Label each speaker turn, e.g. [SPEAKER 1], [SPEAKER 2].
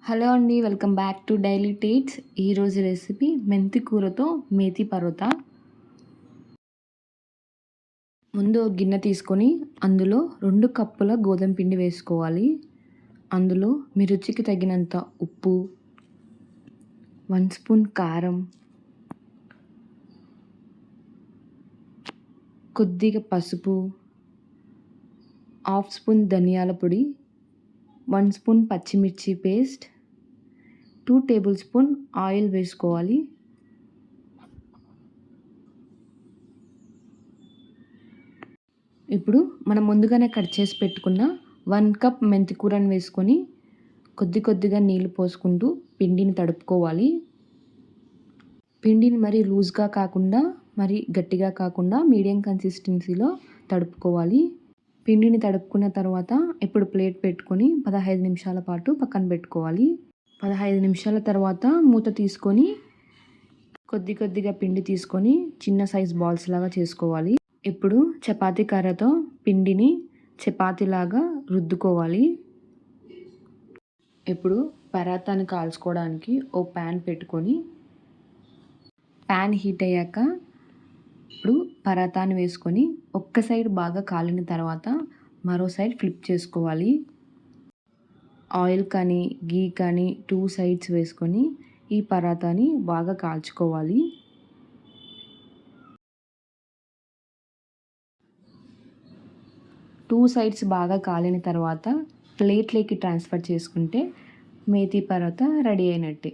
[SPEAKER 1] Hello అండి. Welcome back to daily tastes. ఈరోజు recipe మెంతి కూరతో మేతి పరోటా. ముందు గిన్నె తీసుకొని అందులో 2 కప్పుల గోధుమ పిండి వేసుకోవాలి. అందులో మీ రుచికి తగినంత ఉప్పు, 1 స్పూన్ కారం, కొద్దిగా పసుపు, హాఫ్ స్పూన్ ధనియాల పొడి, 1 స్పూన్ పచ్చిమిర్చి పేస్ట్, 2 టేబుల్ స్పూన్ ఆయిల్ వేసుకోవాలి. ఇప్పుడు మనం ముందుగానే కట్ చేసి పెట్టుకున్న 1 కప్ మెంతి కూరని వేసుకొని కొద్దిగా నీళ్ళు పోసుకుంటూ పిండిని తడుపుకోవాలి. పిండిని మరీ లూజ్గా కాకుండా మరీ గట్టిగా కాకుండా మీడియం కన్సిస్టెన్సీలో తడుపుకోవాలి. పిండిని తడుపుకున్న తర్వాత ఇప్పుడు ప్లేట్ పెట్టుకొని 15 నిమిషాల పాటు పక్కన పెట్టుకోవాలి. 15 నిమిషాల తర్వాత మూత తీసుకొని కొద్దిగా పిండి తీసుకొని చిన్న సైజ్ బాల్స్ లాగా చేసుకోవాలి. ఇప్పుడు చపాతీ కర్రతో పిండిని చపాతీలాగా రుద్దుకోవాలి. ఇప్పుడు పరాతాని కాల్చుకోవడానికి ఓ ప్యాన్ పెట్టుకొని ప్యాన్ హీట్ అయ్యాక ఇప్పుడు పరాతాని వేసుకొని ఒక్క సైడ్ బాగా కాలిన తర్వాత మరో సైడ్ ఫ్లిప్ చేసుకోవాలి. ఆయిల్ కానీ గీ కానీ 2 సైడ్స్ వేసుకొని ఈ పరాతాని బాగా కాల్చుకోవాలి. టూ సైడ్స్ బాగా కాలిన తర్వాత ప్లేట్లోకి ట్రాన్స్ఫర్ చేసుకుంటే మేతి పరోటా రెడీ అయినట్టే.